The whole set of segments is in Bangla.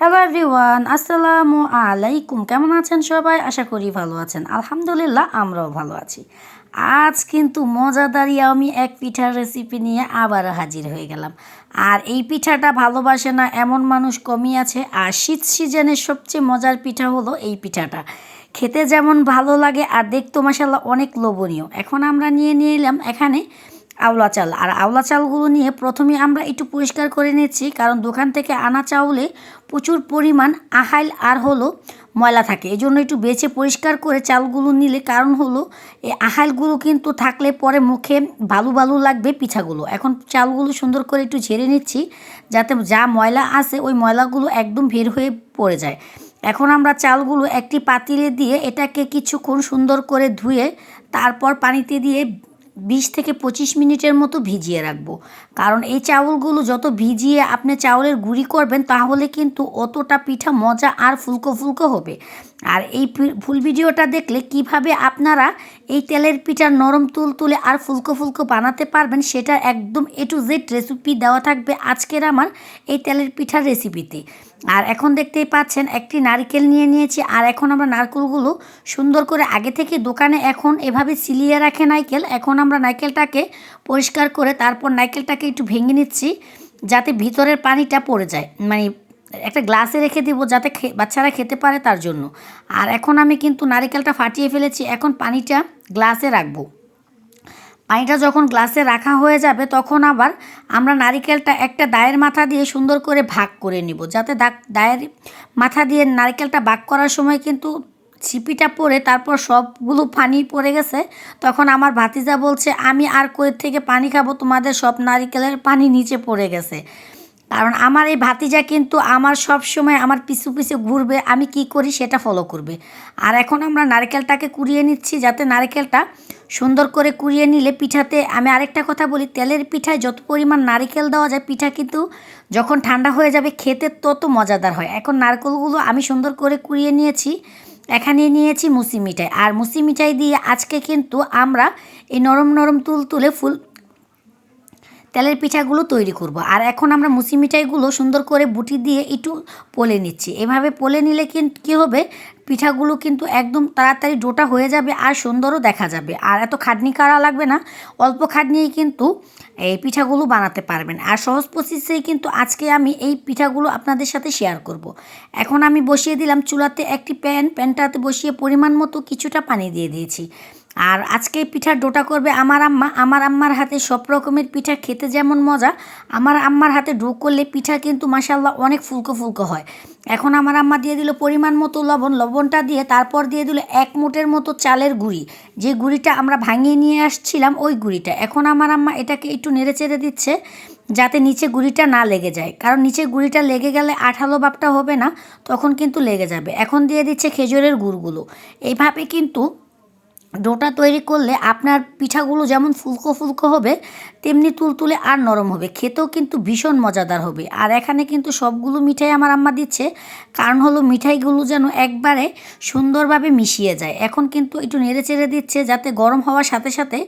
হ্যালো এভরিওয়ান, আসসালামু আলাইকুম। কেমন আছেন সবাই? আশা করি ভালো আছেন। আলহামদুলিল্লাহ, আমরাও ভালো আছি। আজ কিন্তু মজাদার আমি এক পিঠার রেসিপি নিয়ে আবারও হাজির হয়ে গেলাম। আর এই পিঠাটা ভালোবাসে না এমন মানুষ কমই আছে। আর শীত সিজনের সবচেয়ে মজার পিঠা হলো এই পিঠাটা। খেতে যেমন ভালো লাগে আর দেখতেও মাশাআল্লাহ অনেক লোভনীয়। এখন আমরা নিয়ে এলাম এখানে আওলা চাল। আর আওলা চালগুলো নিয়ে প্রথমে আমরা একটু পরিষ্কার করে নিচ্ছি, কারণ দোকান থেকে আনা চাউলে প্রচুর পরিমাণ আহাইল আর হলো ময়লা থাকে। এই জন্য একটু বেছে পরিষ্কার করে চালগুলো নিলে, কারণ হলো এই আহাইলগুলো কিন্তু থাকলে পরে মুখে ভালো ভালো লাগবে পিঠাগুলো। এখন চালগুলো সুন্দর করে একটু ঝেড়ে নিচ্ছি, যাতে যা ময়লা আছে ওই ময়লাগুলো একদম বের হয়ে পড়ে যায়। এখন আমরা চালগুলো একটি পাতিলে দিয়ে এটাকে কিছুক্ষণ সুন্দর করে ধুয়ে তারপর পানিতে দিয়ে 20 থেকে 25 মিনিটের মতো ভিজিয়ে রাখবো। কারণ এই চাউলগুলো যত ভিজিয়ে আপনি চাউলের গুঁড়ি করবেন, তাহলে কিন্তু অতটা পিঠা মজা আর ফুলকো ফুলকো হবে। আর এই ফুল ভিডিওটা দেখলে কিভাবে আপনারা এই তেলের পিঠা নরম তুলতুলে আর ফুলকো ফুলকো বানাতে পারবেন, সেটা একদম A to Z রেসিপি দেওয়া থাকবে আজকের আমার এই তেলের পিঠার রেসিপিতে। আর এখন দেখতেই পাচ্ছেন একটি নারকেল নিয়ে নিয়েছি। আর এখন আমরা নারকেলগুলো সুন্দর করে আগে থেকে দোকানে এখন এভাবে সিলিয়ে রাখে নারকেল। এখন আমরা নারকেলটাকে পরিষ্কার করে তারপর নারকেলটাকে একটু ভেঙে নিচ্ছি, যাতে ভিতরের পানিটা পড়ে যায়। মানে একটা গ্লাসে রেখে দিব যাতে বাচ্চারা খেতে পারে, তার জন্য। আর এখন আমি কিন্তু নারকেলটা ফাটিয়ে ফেলেছি। এখন পানিটা গ্লাসে রাখবো। পানিটা যখন গ্লাসে রাখা হয়ে যাবে, তখন আবার আমরা নারিকেলটা একটা দায়ের মাথা দিয়ে সুন্দর করে ভাগ করে নিব, যাতে দায়ের মাথা দিয়ে নারকেলটা ভাগ করার সময় কিন্তু ছিপিটা পড়ে তারপর সবগুলো পানি পড়ে গেছে। তখন আমার ভাতিজা বলছে, আমি আর কই থেকে পানি খাবো, তোমাদের সব নারিকেলের পানি নিচে পড়ে গেছে। কারণ আমার এই ভাতিজা কিন্তু আমার সব সময় আমার পিছু পিছু ঘুরবে, আমি কি করি সেটা ফলো করবে। আর এখন আমরা নারকেলটাকে কুড়িয়ে নিচ্ছি, যাতে নারকেলটা সুন্দর করে কুড়িয়ে নিলে পিঠাতে, আমি আরেকটা কথা বলি, তেলের পিঠায় যত পরিমাণ নারকেল দেওয়া যায় পিঠা কিন্তু যখন ঠান্ডা হয়ে যাবে খেতে তত মজাদার হয়। এখন নারকেলগুলো আমি সুন্দর করে কুড়িয়ে নিয়েছি। এখানে নিয়েছি মুসি মিঠাই। আর মুসি মিঠাই দিয়ে আজকে কিন্তু আমরা এই নরম নরম তুলতুলে তেলের পিঠাগুলো তৈরি করব। আর এখন আমরা মুসি মিঠাইগুলো সুন্দর করে বুটি দিয়ে একটু পলে নিচ্ছি। এভাবে পলে নিলে কিন্তু কী হবে, পিঠাগুলো কিন্তু একদম তাড়াতাড়ি ডোটা হয়ে যাবে আর সুন্দরও দেখা যাবে। আর এত খাটনি করা লাগবে না, অল্প খাটনিয়েই কিন্তু এই পিঠাগুলো বানাতে পারবেন। আর সহজ প্রসেসেই কিন্তু আজকে আমি এই পিঠাগুলো আপনাদের সাথে শেয়ার করব। এখন আমি বসিয়ে দিলাম চুলাতে একটি প্যানটাতে বসিয়ে পরিমাণ মতো কিছুটা পানি দিয়ে দিয়েছি। আর আজকে পিঠার ডোটা করবে আমার আম্মা। আমার আম্মার হাতে সব রকমের পিঠা খেতে যেমন মজা, আমার আম্মার হাতে ডো করলে পিঠা কিন্তু মাশাআল্লাহ অনেক ফুলকো ফুলকো হয়। এখন আমার আম্মা দিয়ে দিল পরিমাণ মতো লবণটা দিয়ে তারপর দিয়ে দিল 1 মুঠের মতো চালের গুঁড়ি, যে গুঁড়িটা আমরা ভাঙিয়ে নিয়ে আসছিলাম ওই গুঁড়িটা। এখন আমার আম্মা এটাকে একটু নেড়ে চেড়ে দিচ্ছে, যাতে নিচে গুঁড়িটা না লেগে যায়, কারণ নিচে গুঁড়িটা লেগে গেলে আঠালো ভাবটা হবে না, তখন কিন্তু লেগে যাবে। এখন দিয়ে দিচ্ছে খেজুরের গুড়গুলো। এইভাবে কিন্তু ডোটা তৈরি করলে আপনার পিঠাগুলো যেমন ফুলকো ফুলকো হবে, তেমনি তুলতুলে আর নরম হবে, খেতেও কিন্তু ভীষণ মজাদার হবে। আর এখানে কিন্তু সবগুলো মিঠাই আমার আম্মা দিচ্ছে, কারণ হলো মিঠাইগুলো যেন একবারে সুন্দরভাবে মিশিয়ে যায়। এখন কিন্তু একটু নেড়ে চেড়ে দিচ্ছে, যাতে গরম হওয়ার সাথে সাথে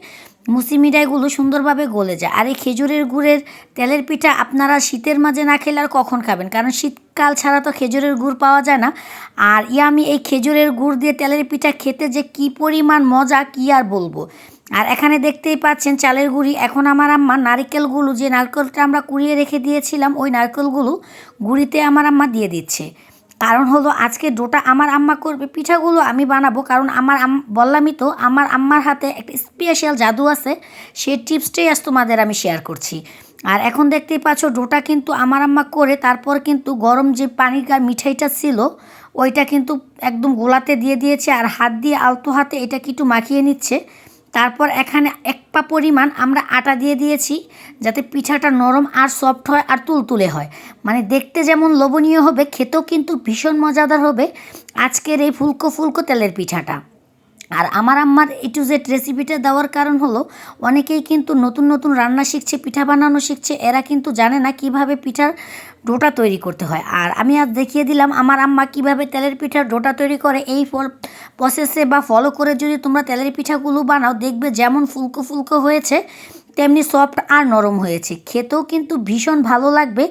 মুসি মিঠাইগুলো সুন্দরভাবে গলে যায়। আর এই খেজুরের গুড়ের তেলের পিঠা আপনারা শীতের মাঝে না খেলে আর কখন খাবেন, কারণ শীতকাল ছাড়া তো খেজুরের গুড় পাওয়া যায় না। আর আমি এই খেজুরের গুড় দিয়ে তেলের পিঠা খেতে যে কী পরিমাণ মজা, কী আর বলবো। আর এখানে দেখতেই পাচ্ছেন চালের গুঁড়ি। এখন আমার আম্মা নারকেলগুলো, যে নারকেলটা আমরা কুড়িয়ে রেখে দিয়েছিলাম, ওই নারকেলগুলো গুঁড়িতে আমার আম্মা দিয়ে দিচ্ছে। কারণ হলো আজকে ডোটা আমার আম্মা করবে, পিঠাগুলো আমি বানাবো। কারণ বললামই তো, আমার আম্মার হাতে একটা স্পেশাল জাদু আছে, সেই টিপসটাই আজ তোমাদের আমি শেয়ার করছি। আর এখন দেখতেই পাচ্ছ ডোটা কিন্তু আমার আম্মা করে তারপর কিন্তু গরম যে পানির মিঠাইটা ছিল ওইটা কিন্তু একদম গোলাতে দিয়ে দিয়েছে, আর হাত দিয়ে আলতো হাতে এটাকে একটু মাখিয়ে নিচ্ছে। তারপর এখানে 1 পা পরিমাণ আমরা আটা দিয়ে দিয়েছি, যাতে পিঠাটা নরম আর সফট হয় আর তুলতুলে হয়। মানে দেখতে যেমন লোভনীয় হবে, খেতেও কিন্তু ভীষণ মজাদার হবে আজকের এই ফুলকো ফুলকো তেলের পিঠাটা। আর আমার আম্মার A to Z রেসিপিটা দেওয়ার কারণ হলো, অনেকেই কিন্তু নতুন নতুন রান্না শিখছে, পিঠা বানানো শিখছে, এরা কিন্তু জানে না কিভাবে পিঠার ডোটা তৈরি করতে হয়। আর আমি আজ দেখিয়ে দিলাম আমার আম্মা কিভাবে তেলের পিঠার ডোটা তৈরি করে। এই প্রসেসে বা ফলো করে যদি তোমরা তেলের পিঠাগুলো বানাও, দেখবে যেমন ফুলকো ফুলকো হয়েছে, তেমনি সফট আর নরম হয়েছে। খেতেও কিন্তু ভীষণ ভালো লাগবে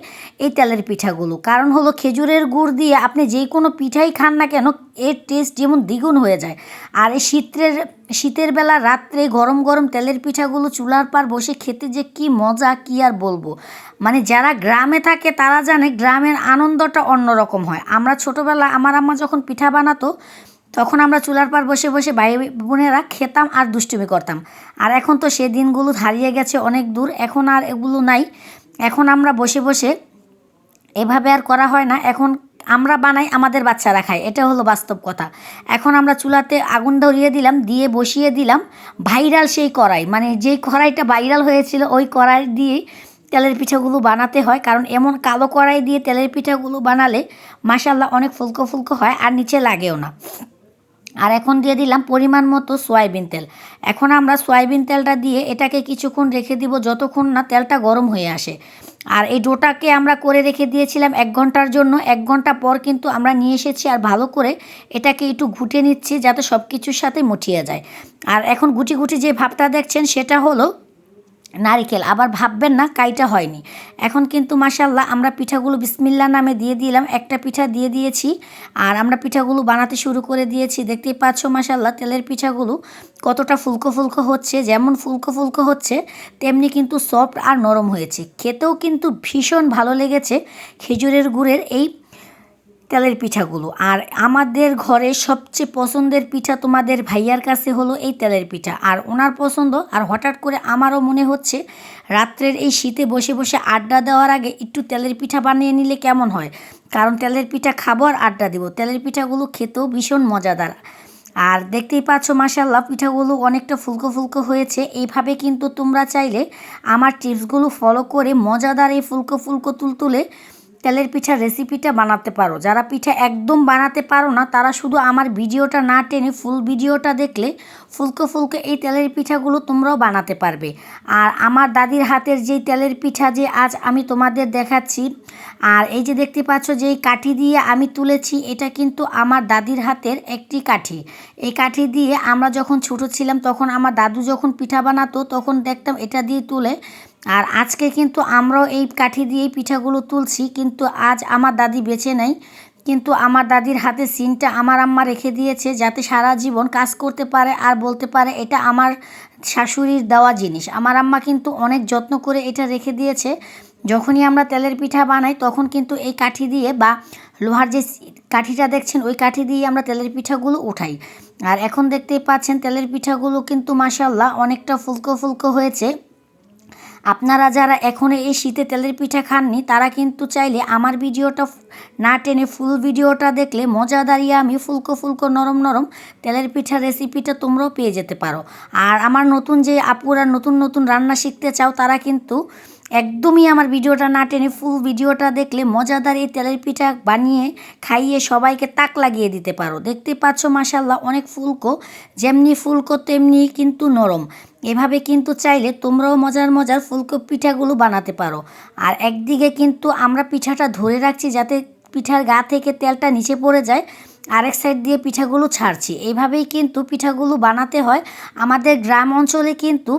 এই তেলের পিঠাগুলো। কারণ হলো খেজুরের গুড় দিয়ে আপনি যে কোনো পিঠাই খান না কেন এর টেস্ট যেমন দ্বিগুণ হয়ে যায়। আর এই শীতের বেলা রাত্রে গরম গরম তেলের পিঠাগুলো চুলার পার বসে খেতে যে কি মজা, কি আর বলবো। মানে যারা গ্রামে থাকে তারা জানে গ্রামের আনন্দটা অন্যরকম হয়। আমরা ছোটোবেলা আমার আম্মা যখন পিঠা বানাতো তখন আমরা চুলার পার বসে বসে ভাই বোনেরা খেতাম আর দুষ্টুমি করতাম। আর এখন তো সে দিনগুলো হারিয়ে গেছে অনেক দূর, এখন আর এগুলো নাই। এখন আমরা বসে বসে এভাবে আর করা হয় না। এখন আমরা বানাই, আমাদের বাচ্চারা খায়, এটা হলো বাস্তব কথা। এখন আমরা চুলাতে আগুন ধরিয়ে দিলাম, দিয়ে বসিয়ে দিলাম ভাইরাল সেই কড়াই, মানে যেই কড়াইটা ভাইরাল হয়েছিল ওই কড়াই দিয়েই তেলের পিঠাগুলো বানাতে হয়। কারণ এমন কালো কড়াই দিয়ে তেলের পিঠাগুলো বানালে মাশাল্লাহ অনেক ফুলকো ফুলকো হয় আর নিচে লাগেও না। আর এখন দিয়ে দিলাম পরিমাণ মতো সয়াবিন তেল। এখন আমরা সয়াবিন তেলটা দিয়ে এটাকে কিছুক্ষণ রেখে দিব, যতক্ষণ না তেলটা গরম হয়ে আসে। আর এই ডোটাকে আমরা করে রেখে দিয়েছিলাম 1 ঘন্টার জন্য। 1 ঘন্টা পর কিন্তু আমরা নিয়ে এসেছি আর ভালো করে এটাকে একটু ঘুটে নিচ্ছি যাতে সব কিছুর সাথে মুঠিয়ে যায়। আর এখন গুটি গুটি যে ভাবটা দেখছেন সেটা হলো নারিকেল। আবার ভাববেন না কাইটা হয়নি। এখন কিন্তু মাশাল্লাহ আমরা পিঠাগুলো বিসমিল্লাহ নামে দিয়ে দিলাম, একটা পিঠা দিয়ে দিয়েছি। আর আমরা পিঠাগুলো বানাতে শুরু করে দিয়েছি। দেখতেই পাচ্ছ মাশাল্লাহ তেলের পিঠাগুলো কতটা ফুলকো ফুলকো হচ্ছে। যেমন ফুলকো ফুলকো হচ্ছে তেমনি কিন্তু সফট আর নরম হয়েছে। খেতেও কিন্তু ভীষণ ভালো লেগেছে খেজুরের গুড়ের এই তেলের পিঠাগুলো। আর আমাদের ঘরে সবচেয়ে পছন্দের পিঠা তোমাদের ভাইয়ার কাছে হলো এই তেলের পিঠা, আর ওনার পছন্দ। আর হঠাৎ করে আমারও মনে হচ্ছে রাত্রের এই শীতে বসে বসে আড্ডা দেওয়ার আগে একটু তেলের পিঠা বানিয়ে নিলে কেমন হয়। কারণ তেলের পিঠা খাবো আর আড্ডা দেবো। তেলের পিঠাগুলো খেতেও ভীষণ মজাদার। আর দেখতেই পাচ্ছ মাশাল্লাহ পিঠাগুলো অনেকটা ফুলকো ফুলকো হয়েছে। এইভাবে কিন্তু তোমরা চাইলে আমার টিপসগুলো ফলো করে মজাদার এই ফুলকো ফুলকো তুলতুলে তেলের পিঠার রেসিপিটা বানাতে পারো। যারা পিঠা একদম বানাতে পারো না তারা শুধু আমার ভিডিওটা না টেনে ফুল ভিডিওটা দেখলে ফুলকো ফুলকো এই তেলের পিঠাগুলো তোমরাও বানাতে পারবে। আর আমার দাদির হাতের যেই তেলের পিঠা যে আজ আমি তোমাদের দেখাচ্ছি, আর এই যে দেখতে পাচ্ছ যেই কাঠি দিয়ে আমি তুলেছি এটা কিন্তু আমার দাদির হাতের একটি কাঠি। এই কাঠি দিয়ে আমরা যখন ছোটো ছিলাম তখন আমার দাদু যখন পিঠা বানাতো তখন দেখতাম এটা দিয়ে তুলে। আর আজকে কিন্তু আমরাও এই কাঠি দিয়েই পিঠাগুলো তুলছি। কিন্তু আজ আমার দাদি বেঁচে নেই, কিন্তু আমার দাদির হাতে সিনটা আমার আম্মা রেখে দিয়েছে যাতে সারা জীবন কাজ করতে পারে আর বলতে পারে এটা আমার শাশুড়ির দেওয়া জিনিস। আমার আম্মা কিন্তু অনেক যত্ন করে এটা রেখে দিয়েছে। যখনই আমরা তেলের পিঠা বানাই তখন কিন্তু এই কাঠি দিয়ে বা লোহার যে কাঠিটা দেখছেন ওই কাঠি দিয়ে আমরা তেলের পিঠাগুলো উঠাই। আর এখন দেখতেই পাচ্ছেন তেলের পিঠাগুলো কিন্তু মাশাল্লাহ অনেকটা ফুলকো ফুলকো হয়েছে। আপনারা যারা এখনও এই শীতে তেলের পিঠা খাননি তারা কিন্তু চাইলে আমার ভিডিওটা না টেনে ফুল ভিডিওটা দেখলে মজাদার আমি ফুলকো ফুলকো নরম নরম তেলের পিঠার রেসিপিটা তোমরাও পেয়ে যেতে পারো। আর আমার নতুন যে আপুরা নতুন নতুন রান্না শিখতে চাও তারা কিন্তু একদমই আমার ভিডিওটা না টেনে ফুল ভিডিওটা দেখলে মজাদার এই তেলের পিঠা বানিয়ে খাইয়ে সবাইকে তাক লাগিয়ে দিতে পারো। দেখতে পাচ্ছ মাশাল্লাহ অনেক ফুলকো, যেমনি ফুলকো তেমনি কিন্তু নরম। এভাবে কিন্তু চাইলে তোমরাও মজার মজার ফুলকো পিঠাগুলো বানাতে পারো। আর একদিকে কিন্তু আমরা পিঠাটা ধরে রাখছি যাতে পিঠার গা থেকে তেলটা নিচে পড়ে যায়, আরেক সাইড দিয়ে পিঠাগুলো ছাড়ছি। এইভাবেই কিন্তু পিঠাগুলো বানাতে হয়। আমাদের গ্রাম অঞ্চলে কিন্তু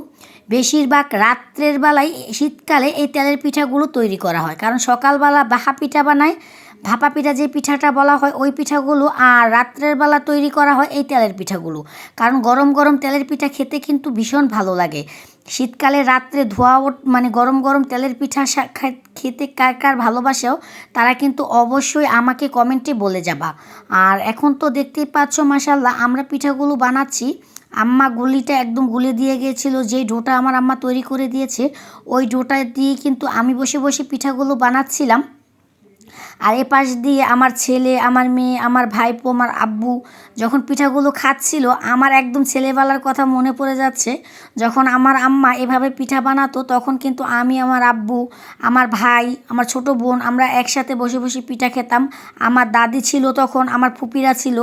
বেশিরভাগ রাত্রের বেলায় শীতকালে এই তেলের পিঠাগুলো তৈরি করা হয়। কারণ সকালবেলা ভাপা পিঠা বানায়, ভাপা পিঠা যে পিঠাটা বলা হয় ওই পিঠাগুলো, আর রাত্রের বেলা তৈরি করা হয় এই তেলের পিঠাগুলো। কারণ গরম গরম তেলের পিঠা খেতে কিন্তু ভীষণ ভালো লাগে। শীতকালে রাত্রে ধোয়া মানে গরম গরম তেলের পিঠা খেতে কার কার ভালোবাসেও তারা কিন্তু অবশ্যই আমাকে কমেন্টে বলে যাবা। আর এখন তো দেখতেই পাচ্ছ মাশাল্লাহ আমরা পিঠাগুলো বানাচ্ছি। আম্মা গুলিটা একদম গুলে দিয়ে গিয়েছিল, যেই ডোটা আমার আম্মা তৈরি করে দিয়েছে ওই ডোটা দিয়ে কিন্তু আমি বসে বসে পিঠাগুলো বানাচ্ছিলাম। আর এ পাশ দিয়ে আমার ছেলে, আমার মেয়ে, আমার ভাইপো, আমার আব্বু যখন পিঠাগুলো খাচ্ছিল আমার একদম ছেলেবেলার কথা মনে পড়ে যাচ্ছে। যখন আমার আম্মা এভাবে পিঠা বানাতো তখন কিন্তু আমি, আমার আব্বু, আমার ভাই, আমার ছোট বোন আমরা একসাথে বসে বসে পিঠা খেতাম। আমার দাদি ছিল তখন, আমার ফুপিরা ছিল।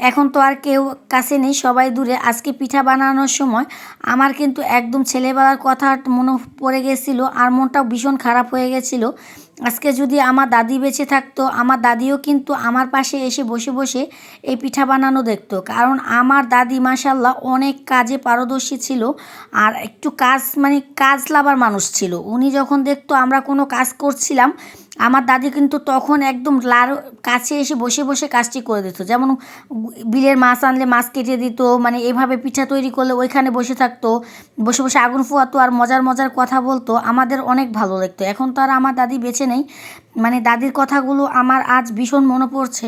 এখন তো আর কেউ কাছে নেই, সবাই দূরে। আজকে পিঠা বানানোর সময় আমার কিন্তু একদম ছেলেবেলার কথা মনে পড়ে গেছিলো আর মনটাও ভীষণ খারাপ হয়ে গেছিলো। আজকে যদি আমার দাদি বেঁচে থাকতো, আমার দাদিও কিন্তু আমার পাশে এসে বসে বসে এই পিঠা বানানো দেখতো। কারণ আমার দাদি মাশাল্লাহ অনেক কাজে পারদর্শী ছিল, আর একটু কাজ লাভার মানুষ ছিল। উনি যখন দেখতো আমরা কোনো কাজ করছিলাম, আমার দাদি কিন্তু তখন একদম কাছে এসে বসে বসে কাজটি করে দিত। যেমন বিলের মাছ আনলে মাছ কেটে দিত, এভাবে পিঠা তৈরি করলে ওইখানে বসে থাকতো, বসে বসে আগুন ফুয়াতো আর মজার মজার কথা বলতো। আমাদের অনেক ভালো লাগতো। এখন তো আর আমার দাদি বেঁচে নেই, দাদির কথাগুলো আমার আজ ভীষণ মনে পড়ছে।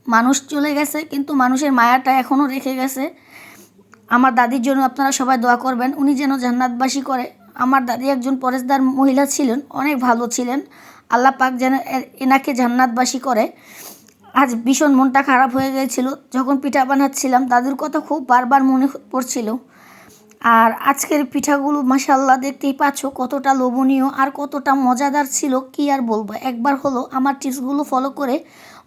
মানুষ চলে গেছে কিন্তু মানুষের মায়াটা এখনও রেখে গেছে। আমার দাদির জন্য আপনারা সবাই দোয়া করবেন, উনি যেন জান্নাতবাসী করে। আমার দাদি একজন পরেশদার মহিলা ছিলেন, অনেক ভালো ছিলেন। আল্লাহ পাক যেন এনাকে জান্নাতবাসী করে। আজ ভীষণ মনটা খারাপ হয়ে গিয়েছিল যখন পিঠা বানাচ্ছিলাম, দাদুর কথা খুব বারবার মনে পড়ছিল। আর আজকের পিঠাগুলো মাশাআল্লাহ দেখতেই পাচ্ছ কতটা লোভনীয় আর কতটা মজাদার ছিল, কি আর বলবো। একবার হলো আমার টিপসগুলো ফলো করে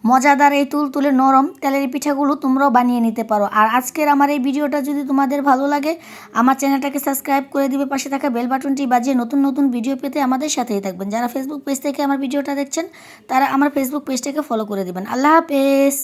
মজাদার এই তুলতুলে নরম তেলের পিঠাগুলো তোমরাও বানিয়ে নিতে পারো। আর আজকের আমার এই ভিডিওটা যদি তোমাদের ভালো লাগে, আমার চ্যানেলটাকে সাবস্ক্রাইব করে দিবে, পাশে থাকা বেল বাটনটি বাজিয়ে নতুন নতুন ভিডিও পেতে আমাদের সাথেই থাকবেন। যারা ফেসবুক পেজ থেকে আমার ভিডিওটা দেখছেন, তারা আমার ফেসবুক পেজটাকে ফলো করে দিবেন। আল্লাহ হাফেজ।